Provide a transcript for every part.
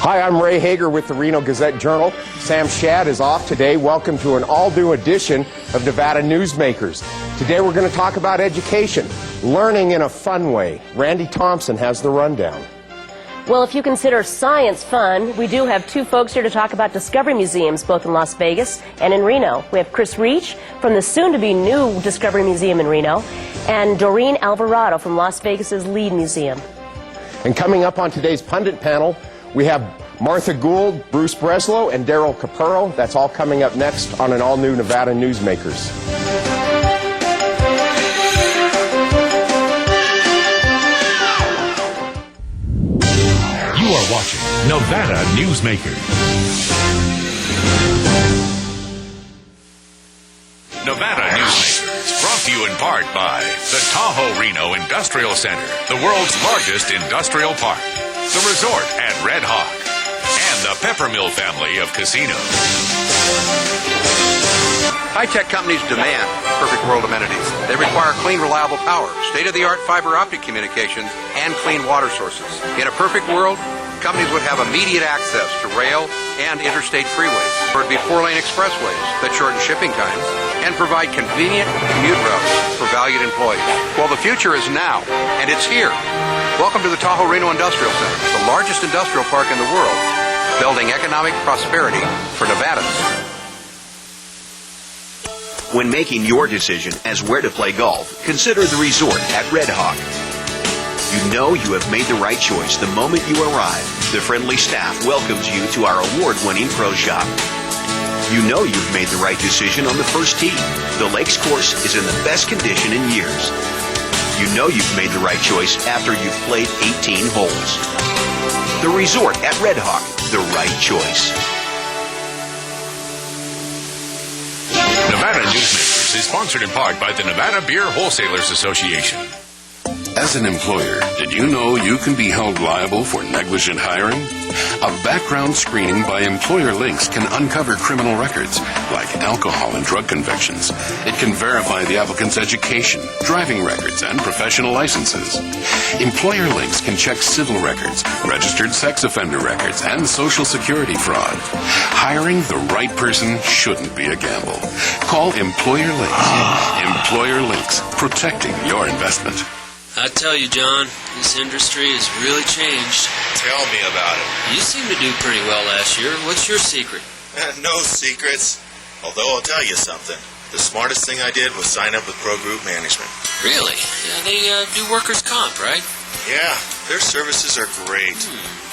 Hi, I'm Ray Hagar with the Reno Gazette Journal. Sam Shad is off today. Welcome to an all-new edition of Nevada Newsmakers. Today we're going to talk about education, learning in a fun way. Randi Thompson has the rundown. Well, if you consider science fun, we do have two folks here to talk about Discovery Museums, both in Las Vegas and in Reno. We have Riche from the soon-to-be new Discovery Museum in Reno, and Doreen Alvarado from Las Vegas's Lead Museum. And coming up on today's Pundit panel, we have Martha Gould, Bruce Breslow, and Daryl Capurro. That's all coming up next on an all-new Nevada Newsmakers. You are watching Nevada Newsmakers. Nevada Newsmakers, brought to you in part by the Tahoe Reno Industrial Center, the world's largest industrial park, the resort at Red Hawk, and the Peppermill family of casinos. High-tech companies demand perfect world amenities. They require clean, reliable power, state-of-the-art fiber optic communications, and clean water sources. In a perfect world, companies would have immediate access to rail and interstate freeways. There would be 4-lane expressways that shorten shipping times and provide convenient commute routes for valued employees. Well, the future is now, and it's here. Welcome to the Tahoe Reno Industrial Center, the largest industrial park in the world, building economic prosperity for Nevadans. When making your decision as where to play golf, consider the resort at Red Hawk. You know you have made the right choice the moment you arrive. The friendly staff welcomes you to our award-winning pro shop. You know you've made the right decision on the first tee. The Lakes course is in the best condition in years. You know you've made the right choice after you've played 18 holes. The resort at Red Hawk, the right choice. Nevada Newsmakers is sponsored in part by the Nevada Beer Wholesalers Association. As an employer, did you know you can be held liable for negligent hiring? A background screening by Employer Links can uncover criminal records, like alcohol and drug convictions. It can verify the applicant's education, driving records, and professional licenses. Employer Links can check civil records, registered sex offender records, and Social Security fraud. Hiring the right person shouldn't be a gamble. Call Employer Links. Employer Links, protecting your investment. I tell you, John, this industry has really changed. Tell me about it. You seem to do pretty well last year. What's your secret? No secrets. Although I'll tell you something. The smartest thing I did was sign up with Pro Group Management. Really? Yeah, they do workers' comp, right? Yeah, their services are great.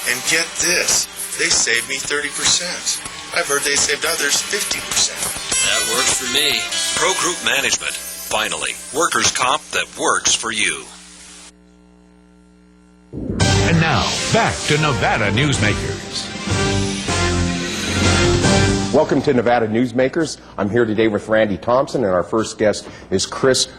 And get this, they saved me 30%. I've heard they saved others 50%. That works for me. Pro Group Management. Finally, workers' comp that works for you. And now, back to Nevada Newsmakers. Welcome to Nevada Newsmakers. I'm here today with Randi Thompson, and our first guest is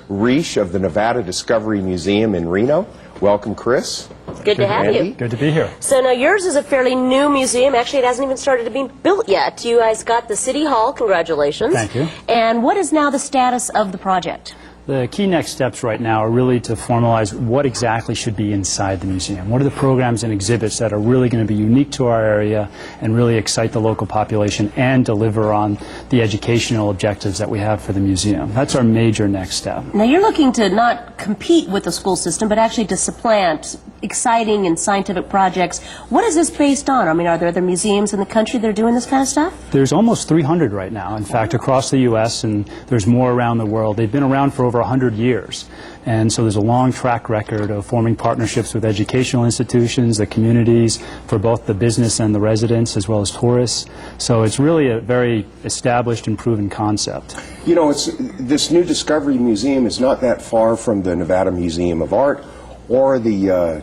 Riche of the Nevada Discovery Museum in Reno. Welcome, Chris. Good to have you. Good to be here. So now yours is a fairly new museum. Actually, it hasn't even started to be built yet. You guys got the City Hall. Congratulations. Thank you. And what is now the status of the project? The key next steps right now are really to formalize what exactly should be inside the museum. What are the programs and exhibits that are really going to be unique to our area and really excite the local population and deliver on the educational objectives that we have for the museum. That's our major next step. Now you're looking to not compete with the school system, but actually to supplant exciting and scientific projects. What is this based on? I mean, are there other museums in the country that are doing this kind of stuff? There's almost 300 right now, in fact, across the U.S., and there's more around the world. They've been around for over 100 years. And so there's a long track record of forming partnerships with educational institutions, the communities, for both the business and the residents, as well as tourists. So it's really a very established and proven concept. You know, this new Discovery Museum is not that far from the Nevada Museum of Art or the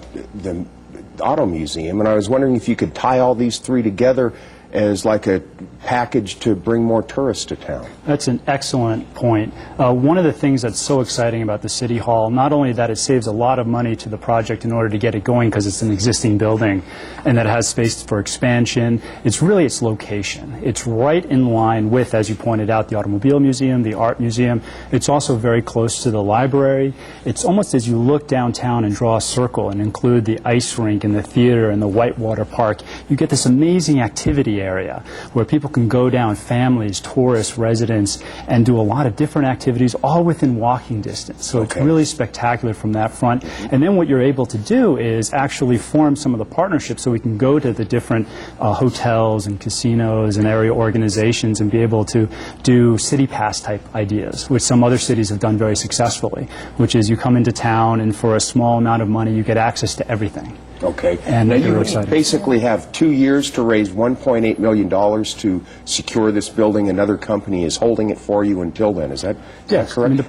Auto Museum, and I was wondering if you could tie all these three together as like a package to bring more tourists to town. That's an excellent point. One of the things that's so exciting about the City Hall, not only that it saves a lot of money to the project in order to get it going because it's an existing building and that it has space for expansion, it's really its location. It's right in line with, as you pointed out, the Automobile Museum, the Art Museum. It's also very close to the library. It's almost as you look downtown and draw a circle and include the ice rink and the theater and the Whitewater Park, you get this amazing activity area where people can go down, families, tourists, residents, and do a lot of different activities all within walking distance. So it's really spectacular from that front. And then what you're able to do is actually form some of the partnerships so we can go to the different hotels and casinos and area organizations and be able to do city pass type ideas, which some other cities have done very successful, which is you come into town and for a small amount of money you get access to everything. Okay. And now you exciting. basically have 2 years to raise $1.8 million to secure this building. Another company is holding it for you until then. Is that correct? I mean, the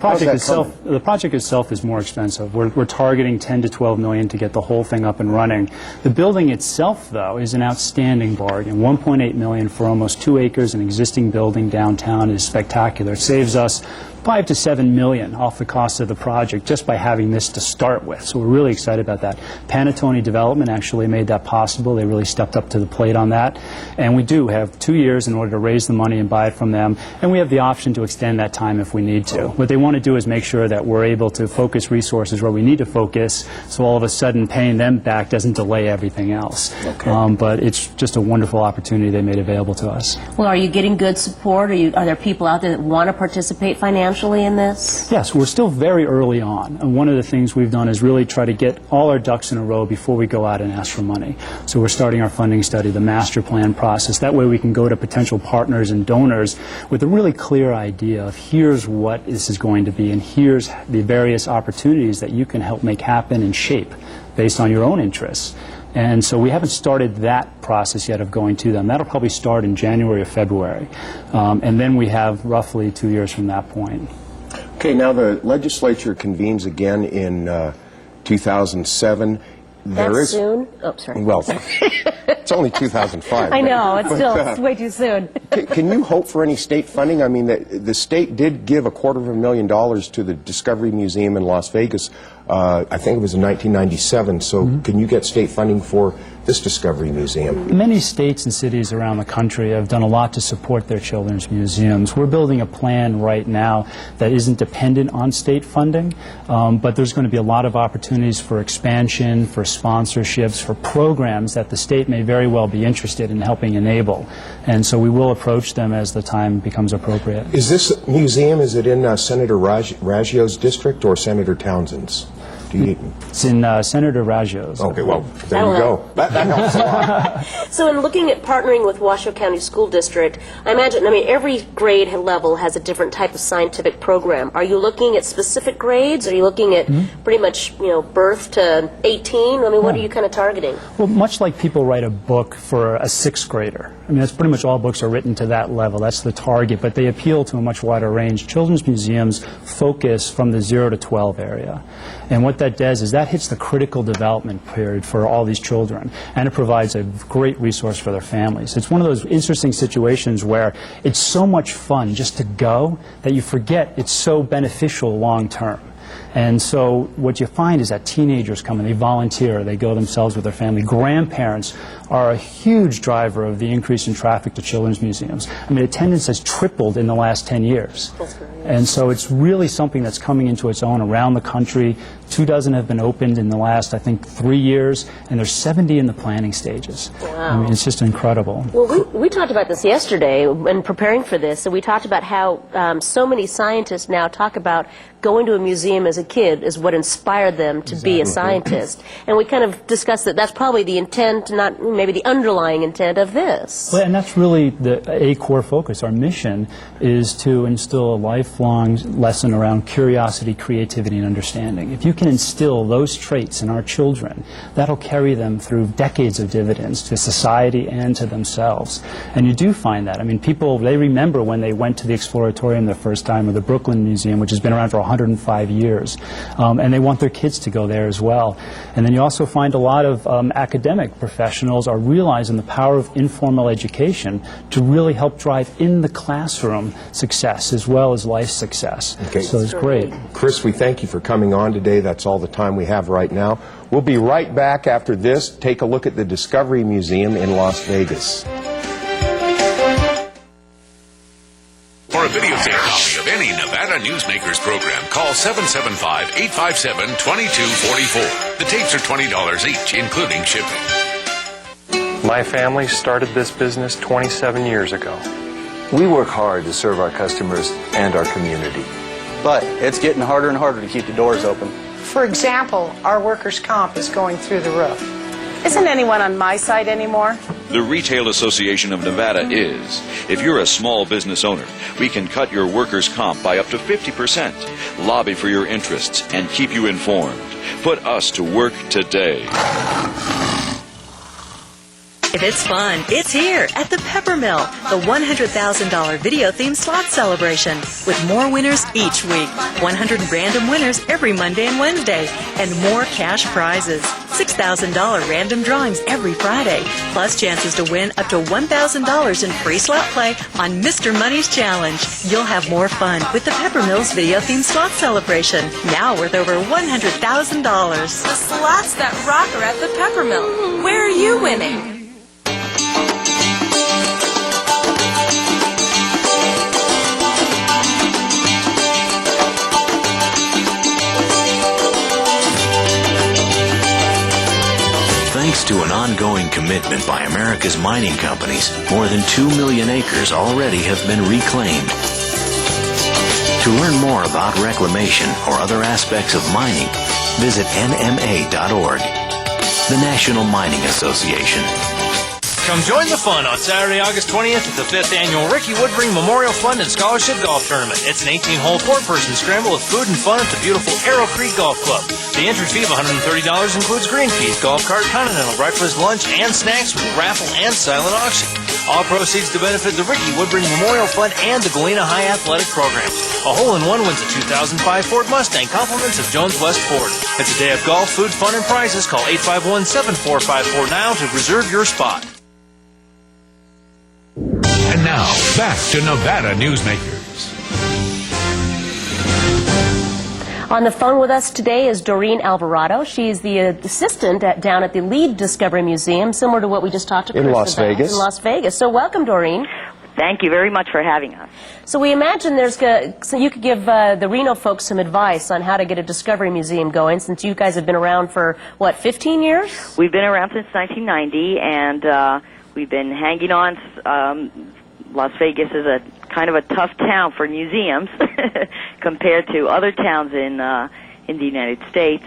project itself is more expensive. We're targeting 10 to 12 million to get the whole thing up and running. The building itself, though, is an outstanding bargain. 1.8 million for almost 2 acres, an existing building downtown is spectacular. It saves us 5 to 7 million off the cost of the project just by having this to start with. So we're really excited about that. Panettone Development actually made that possible. They really stepped up to the plate on that. And we do have 2 years in order to raise the money and buy it from them. And we have the option to extend that time if we need to. What they want to do is make sure that we're able to focus resources where we need to focus, so all of a sudden paying them back doesn't delay everything else. But it's just a wonderful opportunity they made available to us. Well, are you getting good support? Are there people out there that want to participate financially in this? Yes, we're still very early on, and one of the things we've done is really try to get all our ducks in a row before we go out and ask for money. So we're starting our funding study, the master plan process. That way we can go to potential partners and donors with a really clear idea of here's what this is going to be and here's the various opportunities that you can help make happen and shape based on your own interests. And so we haven't started that process yet of going to them. That'll probably start in January or February. And then we have roughly 2 years from that point. Okay, now the legislature convenes again in 2007. That's soon? Oh, sorry. Well, it's only 2005. I know, it's way too soon. Can you hope for any state funding? I mean, the state did give $250,000 to the Discovery Museum in Las Vegas. I think it was in 1997. So can you get state funding for this Discovery Museum? Many states and cities around the country have done a lot to support their children's museums. We're building a plan right now that isn't dependent on state funding, but there's going to be a lot of opportunities for expansion, for sponsorships, for programs that the state may very well be interested in helping enable. And so we will approach them as the time becomes appropriate. Is this museum, is it in Senator Raggio's district or Senator Townsend's? It's in Senator Raggio's. Okay, well, there you go. That helps a lot. So in looking at partnering with Washoe County School District, I imagine, every grade level has a different type of scientific program. Are you looking at specific grades? Are you looking at pretty much, birth to 18? What are you kind of targeting? Well, much like people write a book for a 6th grader. That's pretty much all books are written to that level. That's the target, but they appeal to a much wider range. Children's museums focus from the 0 to 12 area. And what that does is that hits the critical development period for all these children, and it provides a great resource for their families. It's one of those interesting situations where it's so much fun just to go that you forget it's so beneficial long term. And so what you find is that teenagers come and they volunteer, they go themselves with their family. Grandparents are a huge driver of the increase in traffic to children's museums. Attendance has tripled in the last 10 years. And so it's really something that's coming into its own around the country. 2 dozen have been opened in the last, I think, 3 years, and there's 70 in the planning stages. Wow. It's just incredible. Well, we talked about this yesterday in preparing for this, and we talked about how so many scientists now talk about going to a museum as a kid is what inspired them to be a scientist. And we kind of discussed that that's probably the intent, not maybe the underlying intent of this. Well, and that's really a core focus. Our mission is to instill a lifelong lesson around curiosity, creativity, and understanding. If you can instill those traits in our children, that'll carry them through decades of dividends to society and to themselves. And you do find that. I mean, people, they remember when they went to the Exploratorium the first time, or the Brooklyn Museum, which has been around for 105 years, and they want their kids to go there as well. And then you also find a lot of academic professionals are realizing the power of informal education to really help drive in the classroom success as well as life success. Okay. So it's great. Chris, we thank you for coming on today. That's all the time we have right now. We'll be right back after this. Take a look at the Discovery Museum in Las Vegas. For a videotape copy of any Nevada Newsmakers program, call 775-857-2244. The tapes are $20 each, including shipping. My family started this business 27 years ago. We work hard to serve our customers and our community. But it's getting harder and harder to keep the doors open. For example, our workers' comp is going through the roof. Isn't anyone on my side anymore? The Retail Association of Nevada is. If you're a small business owner, we can cut your workers' comp by up to 50%, lobby for your interests, and keep you informed. Put us to work today. If it's fun, it's here at the Peppermill, the $100,000 video-themed slot celebration, with more winners each week, 100 random winners every Monday and Wednesday, and more cash prizes, $6,000 random drawings every Friday, plus chances to win up to $1,000 in free slot play on Mr. Money's Challenge. You'll have more fun with the Peppermill's video-themed slot celebration, now worth over $100,000. The slots that rock are at the Peppermill. Where are you winning? Thanks to an ongoing commitment by America's mining companies, more than 2 million acres already have been reclaimed. To learn more about reclamation or other aspects of mining, visit nma.org. The National Mining Association. Come join the fun on Saturday, August 20th at the 5th Annual Ricky Woodring Memorial Fund and Scholarship Golf Tournament. It's an 18-hole four-person scramble with food and fun at the beautiful Arrow Creek Golf Club. The entry fee of $130 includes green fees, golf cart, continental breakfast, lunch, and snacks with raffle and silent auction. All proceeds to benefit the Ricky Woodring Memorial Fund and the Galena High Athletic Program. A hole-in-one wins a 2005 Ford Mustang, compliments of Jones West Ford. It's a day of golf, food, fun, and prizes. Call 851-7454 now to reserve your spot. And now, back to Nevada Newsmakers. On the phone with us today is Doreen Alvarado. She's the assistant down at the Lead Discovery Museum, similar to what we just talked to Chris in Las Vegas. In Las Vegas. So welcome, Doreen. Thank you very much for having us. So we imagine so you could give the Reno folks some advice on how to get a Discovery Museum going, since you guys have been around for, what, 15 years? We've been around since 1990, and we've been hanging on. Las Vegas is a kind of a tough town for museums compared to other towns in the United States.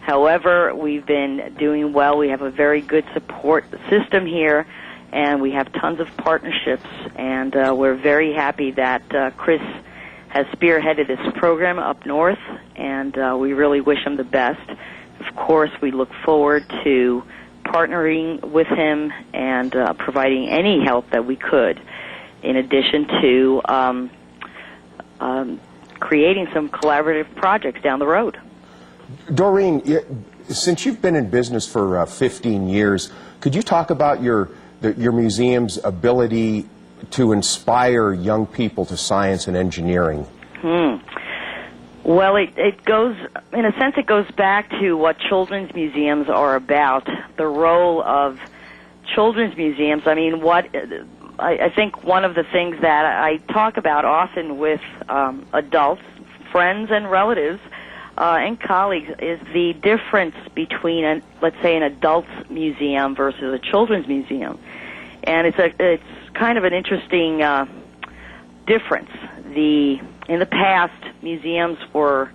However, we've been doing well. We have a very good support system here, and we have tons of partnerships, and we're very happy that Chris has spearheaded this program up north, and we really wish him the best. Of course, we look forward to partnering with him and providing any help that we could, in addition to creating some collaborative projects down the road. Doreen, since you've been in business for 15 years, could you talk about your museum's ability to inspire young people to science and engineering? Well, it goes, in a sense, it goes back to what children's museums are about, the role of children's museums. I mean, I think one of the things that I talk about often with adults, friends and relatives and colleagues is the difference between, let's say, an adult's museum versus a children's museum. And it's kind of an interesting difference. In the past, museums were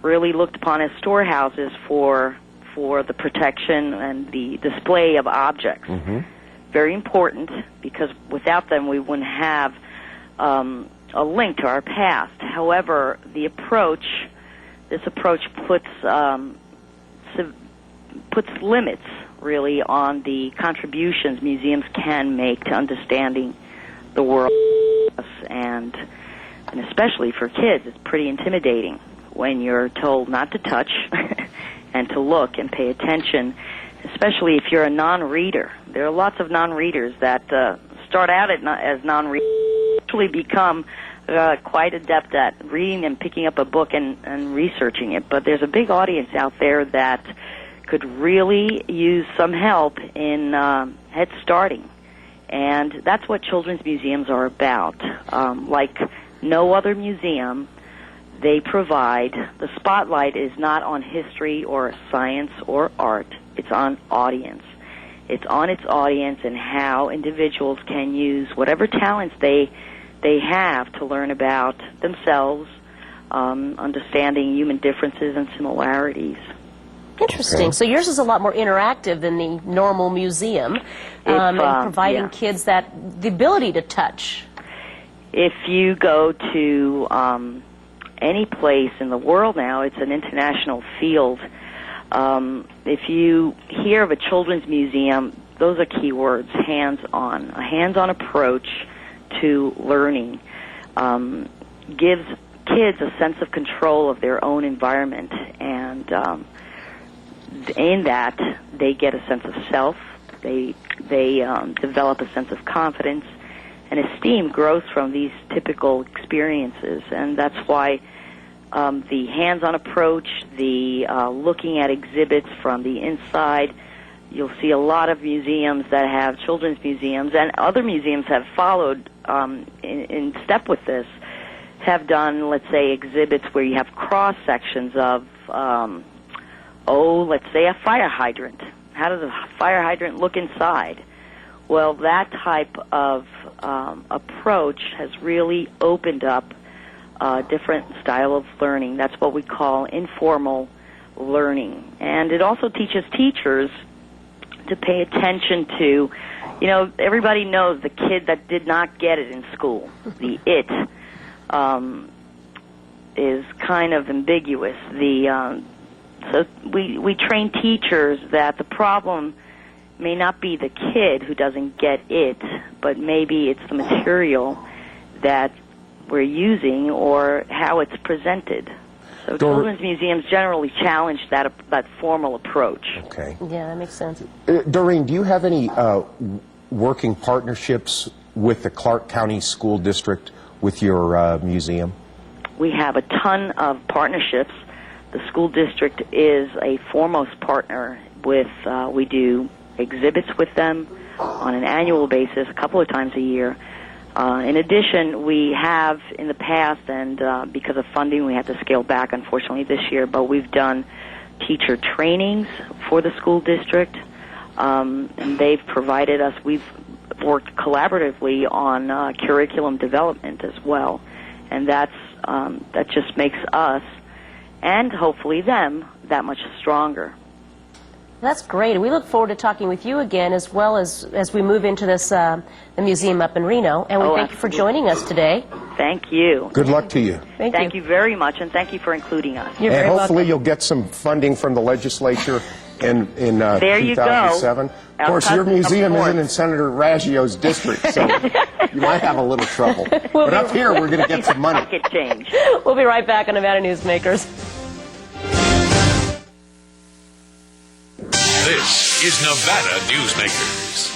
really looked upon as storehouses for the protection and the display of objects. Mm-hmm. Very important, because without them we wouldn't have a link to our past. However, the approach this approach puts limits, really, on the contributions museums can make to understanding the world, and especially for kids, it's pretty intimidating when you're told not to touch and to look and pay attention, especially if you're a non-reader. There are lots of non-readers that start out as non-readers, actually become quite adept at reading and picking up a book and researching it. But there's a big audience out there that could really use some help in head starting. And that's what children's museums are about. Like no other museum, they provide, the spotlight is not on history or science or art. It's on audience. It's on its audience and how individuals can use whatever talents they have to learn about themselves, understanding human differences and similarities. Interesting. So yours is a lot more interactive than the normal museum, and providing kids the ability to touch. If you go to any place in the world now, it's an international field. If you hear of a children's museum, those are key words, hands-on. A hands-on approach to learning gives kids a sense of control of their own environment, and in that they get a sense of self, they develop a sense of confidence, and esteem grows from these typical experiences. And that's why the hands-on approach, the looking at exhibits from the inside, you'll see a lot of museums that have children's museums, and other museums have followed in step with this, have done, let's say, exhibits where you have cross-sections of let's say a fire hydrant. How does a fire hydrant look inside? Well, that type of approach has really opened up a different style of learning. That's what we call informal learning. And it also teaches teachers to pay attention to, everybody knows the kid that did not get it in school. The it is kind of ambiguous. So we train teachers that the problem may not be the kid who doesn't get it, but maybe it's the material that we're using or how it's presented. So children's museums generally challenge that formal approach. Okay. Yeah, that makes sense. Doreen, do you have any working partnerships with the Clark County School District with your museum? We have a ton of partnerships. The school district is a foremost partner with, we do exhibits with them on an annual basis, a couple of times a year. In addition, we have in the past, and because of funding, we had to scale back, unfortunately, this year, but we've done teacher trainings for the school district, and they've provided us, we've worked collaboratively on curriculum development as well, and that just makes us, and hopefully them, that much stronger. That's great. We look forward to talking with you again, as well as we move into this the museum up in Reno. And we thank you for joining us today. Thank you. Good luck to you. Thank you very much, and thank you for including us. You're and very hopefully welcome. you'll get some funding from the legislature in there 2007. Of course, your museum isn't in Senator Raggio's district, so you might have a little trouble. But up here, we're going to get some money. Pocket change. We'll be right back on Nevada Newsmakers. This is Nevada Newsmakers.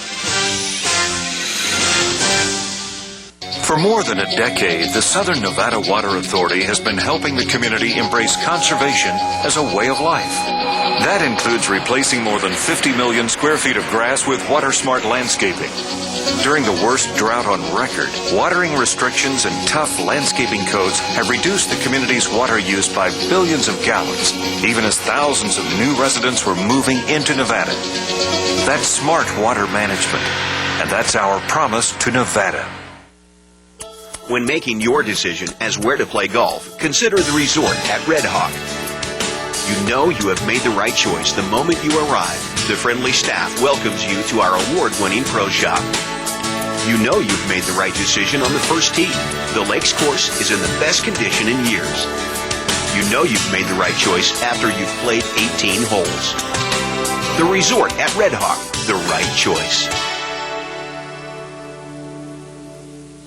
For more than a decade, the Southern Nevada Water Authority has been helping the community embrace conservation as a way of life. That includes replacing more than 50 million square feet of grass with water-smart landscaping. During the worst drought on record, watering restrictions and tough landscaping codes have reduced the community's water use by billions of gallons, even as thousands of new residents were moving into Nevada. That's smart water management, and that's our promise to Nevada. When making your decision as where to play golf, consider the resort at Red Hawk. You know you have made the right choice the moment you arrive. The friendly staff welcomes you to our award-winning pro shop. You know you've made the right decision on the first tee. The Lakes course is in the best condition in years. You know you've made the right choice after you've played 18 holes. The Resort at Red Hawk, the right choice.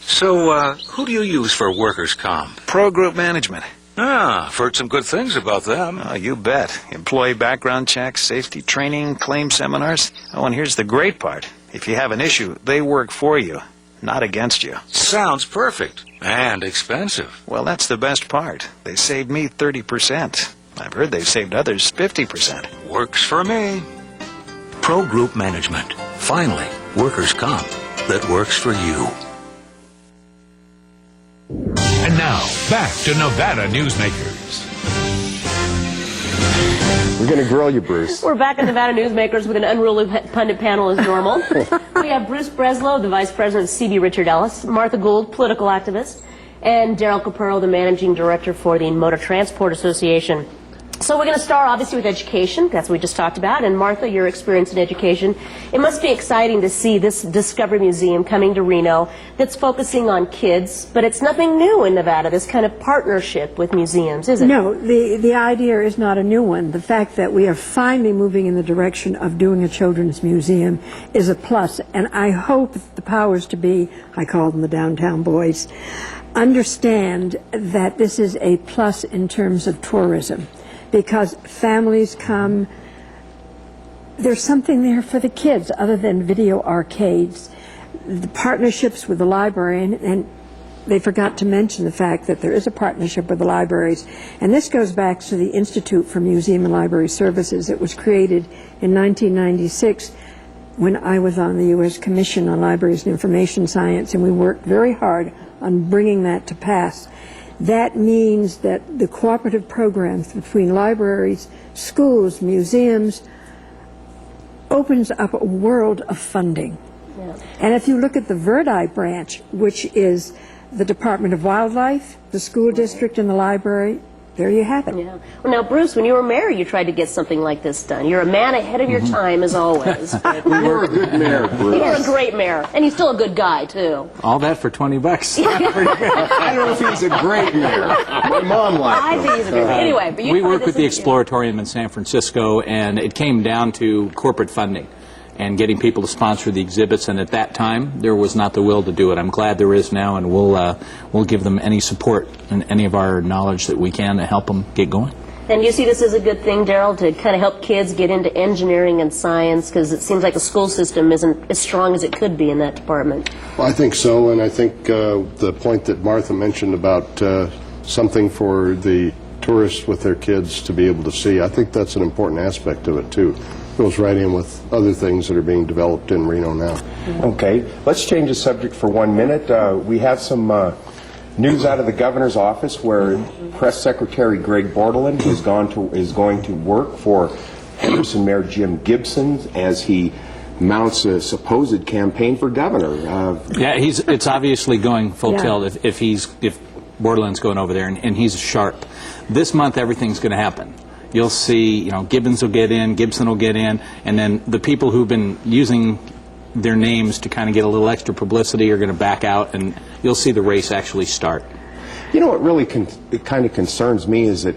So, who do you use for workers' comp? Pro Group Management. Ah, I've heard some good things about them. Oh, you bet. Employee background checks, safety training, claim seminars. Oh, and here's the great part. If you have an issue, they work for you, not against you. Sounds perfect. And expensive. Well, that's the best part. They saved me 30%. I've heard they've saved others 50%. Works for me. Pro Group Management. Finally, workers' comp that works for you. And now, back to Nevada Newsmakers. We're going to grill you, Bruce. We're back at Nevada Newsmakers with an unruly pundit panel as normal. We have Bruce Breslow, the Vice President of CB Richard Ellis, Martha Gould, political activist, and Daryl Capurro, the Managing Director for the Motor Transport Association. So we're going to start, obviously, with education. That's what we just talked about. And Martha, your experience in education. It must be exciting to see this Discovery Museum coming to Reno that's focusing on kids, but it's nothing new in Nevada, this kind of partnership with museums, is it? No, the idea is not a new one. The fact that we are finally moving in the direction of doing a children's museum is a plus. And I hope the powers to be, I call them the downtown boys, understand that this is a plus in terms of tourism. Because families come, there's something there for the kids other than video arcades. The partnerships with the library, and they forgot to mention the fact that there is a partnership with the libraries. And this goes back to the Institute for Museum and Library Services. It was created in 1996 when I was on the U.S. Commission on Libraries and Information Science, and we worked very hard on bringing that to pass. That means that the cooperative programs between libraries, schools, museums opens up a world of funding. Yeah. And if you look at the Verdi branch, which is the Department of Wildlife, the school district, and the library, there you have it. Yeah. Well, now, Bruce, when you were mayor, you tried to get something like this done. You're a man ahead of your time, as always. You were a good mayor, Bruce. You were a great mayor, and he's still a good guy, too. All that for $20. I don't know if he's a great mayor. My mom liked him. I think he's a great mayor. Anyway, but you we worked with the Exploratorium in San Francisco, and it came down to corporate funding and getting people to sponsor the exhibits, and at that time there was not the will to do it. I'm glad there is now, and we'll give them any support and any of our knowledge that we can to help them get going. And you see this as a good thing, Daryl, to kind of help kids get into engineering and science, because it seems like the school system isn't as strong as it could be in that department. Well, I think so, and I think the point that Martha mentioned about something for the tourists with their kids to be able to see, I think that's an important aspect of it, too. Goes right in with other things that are being developed in Reno now. Okay, let's change the subject for 1 minute. We have some news out of the governor's office where Press Secretary Greg Bordelin is going to work for Henderson Mayor Jim Gibson as he mounts a supposed campaign for governor. Yeah, it's obviously going full tilt if Bordelin's going over there, and he's sharp. This month everything's going to happen. You'll see, Gibbons will get in, Gibson will get in, and then the people who've been using their names to kind of get a little extra publicity are going to back out, and you'll see the race actually start. You know what really kind of concerns me is that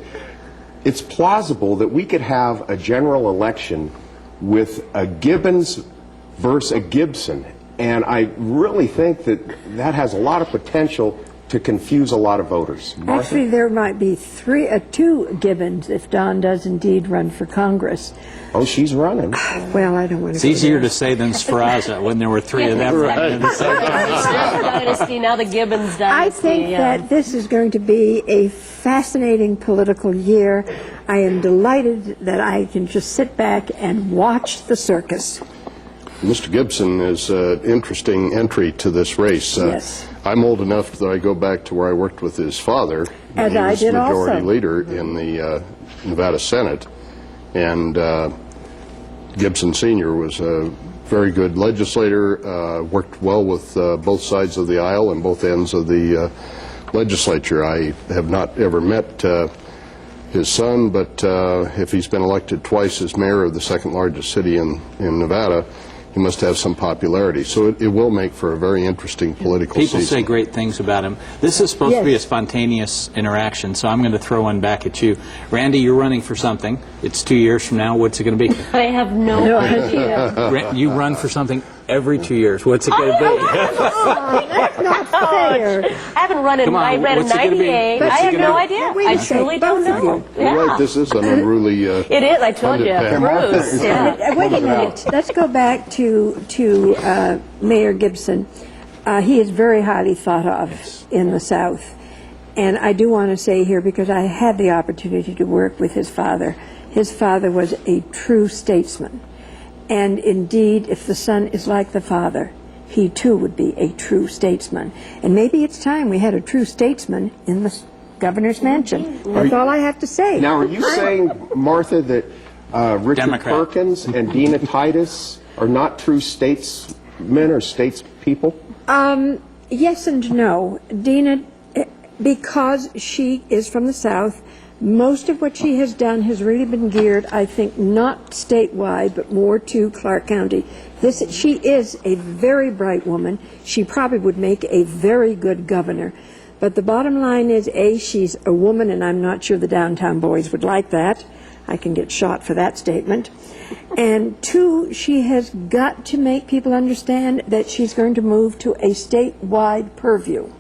it's plausible that we could have a general election with a Gibbons versus a Gibson, and I really think that has a lot of potential to confuse a lot of voters. Martha? Actually, there might be two Gibbons if Don does indeed run for Congress. Oh, she's running. Well, I don't want to. It's easier to say than Sferaza when there were three of them running in the same dynasty. Now the Gibbons dynasty. I think that this is going to be a fascinating political year. I am delighted that I can just sit back and watch the circus. Mr. Gibson is an interesting entry to this race. Yes. I'm old enough that I go back to where I worked with his father. And I did also. He was majority leader in the Nevada Senate. And Gibson Sr. was a very good legislator, worked well with both sides of the aisle and both ends of the legislature. I have not ever met his son, but if he's been elected twice as mayor of the second largest city in Nevada, he must have some popularity. So it will make for a very interesting political People season. say great things about him. This is supposed to be a spontaneous interaction, so I'm going to throw one back at you. Randy, you're running for something. It's 2 years from now. What's it going to be? I have no idea. You run for something every 2 years. What's it going to be? That's not fair. I haven't run in, Come on, I ran in what's it gonna be? 98. What's I it have gonna no be? idea. Wait a I second, truly don't both of know. you. You're right, this is an unruly... It is, I told you. pundit panel. Bruce. Yeah. Wait a minute. Let's go back to Mayor Gibson. He is very highly thought of in the South. And I do want to say here, because I had the opportunity to work with his father was a true statesman. And indeed, if the son is like the father, he too would be a true statesman. And maybe it's time we had a true statesman in the governor's mansion. That's all I have to say. Now, are you saying, Martha, that Richard Democrat. Perkins and Dina Titus are not true statesmen or statespeople? Yes and no. Dina, because she is from the South, most of what she has done has really been geared, I think, not statewide, but more to Clark County. She is a very bright woman. She probably would make a very good governor. But the bottom line is, A, she's a woman, and I'm not sure the downtown boys would like that. I can get shot for that statement. And two, she has got to make people understand that she's going to move to a statewide purview.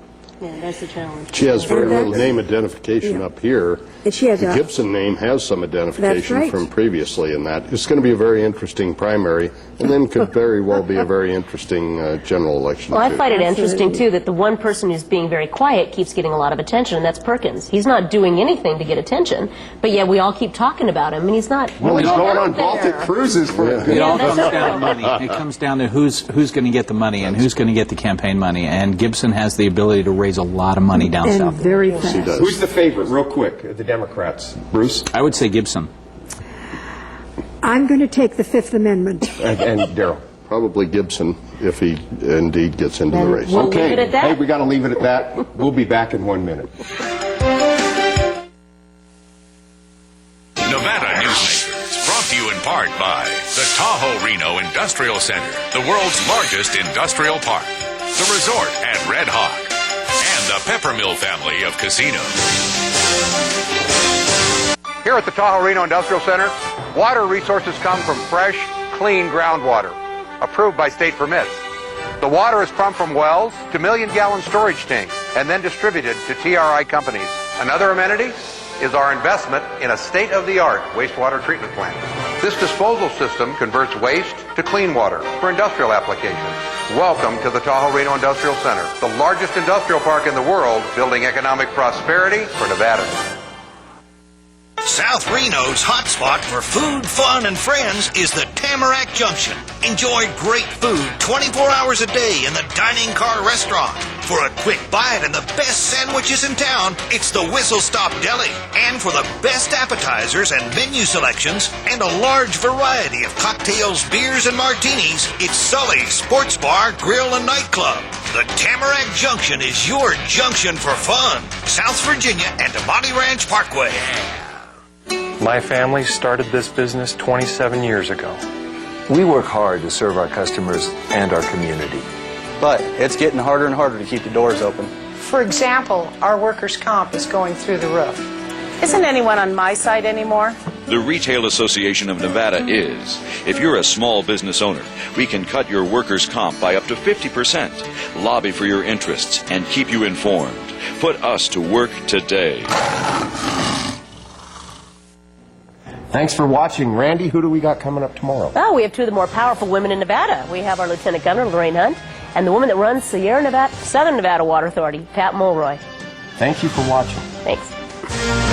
Yeah, that's the challenge. She has very little name identification up here. And she has the a- Gibson name has some identification right. from previously in that. It's going to be a very interesting primary, and then could very well be a very interesting general election. Well, I too. find it interesting, too, that the one person who's being very quiet keeps getting a lot of attention, and that's Perkins. He's not doing anything to get attention, but yet we all keep talking about him, and he's not. Well, he's really going out on Baltic there. cruises for It all comes down to money. It comes down to who's going to get the money and who's going to get the campaign money. And Gibson has the ability to raise a lot of money down And south. very fast. Who's the favorite, real quick, the Democrats? Bruce? I would say Gibson. I'm going to take the Fifth Amendment. And Daryl? Probably Gibson if he indeed gets into the race. We'll leave it at that. Hey, we got to leave it at that. We'll be back in 1 minute. Nevada Newsmakers, brought to you in part by the Tahoe Reno Industrial Center, the world's largest industrial park, the resort at Red Hawk, and the Peppermill family of casinos. Here at the Tahoe Reno Industrial Center, water resources come from fresh, clean groundwater, approved by state permits. The water is pumped from wells to million-gallon storage tanks and then distributed to TRI companies. Another amenity is our investment in a state-of-the-art wastewater treatment plant. This disposal system converts waste to clean water for industrial applications. Welcome to the Tahoe Reno Industrial Center, the largest industrial park in the world, building economic prosperity for Nevada. South Reno's hotspot for food, fun, and friends is the Tamarack Junction. Enjoy great food 24 hours a day in the Dining Car Restaurant. For a quick bite and the best sandwiches in town, it's the Whistle Stop Deli. And for the best appetizers and menu selections and a large variety of cocktails, beers, and martinis, it's Sully's Sports Bar, Grill, and Nightclub. The Tamarack Junction is your junction for fun. South Virginia and Amati Ranch Parkway. My family started this business 27 years ago. We work hard to serve our customers and our community. But it's getting harder and harder to keep the doors open. For example, our workers' comp is going through the roof. Isn't anyone on my side anymore? The Retail Association of Nevada is. If you're a small business owner, we can cut your workers' comp by up to 50%, lobby for your interests, and keep you informed. Put us to work today. Thanks for watching. Randy, who do we got coming up tomorrow? Oh, we have two of the more powerful women in Nevada. We have our Lieutenant Governor, Lorraine Hunt, and the woman that runs Southern Nevada Water Authority, Pat Mulroy. Thank you for watching. Thanks.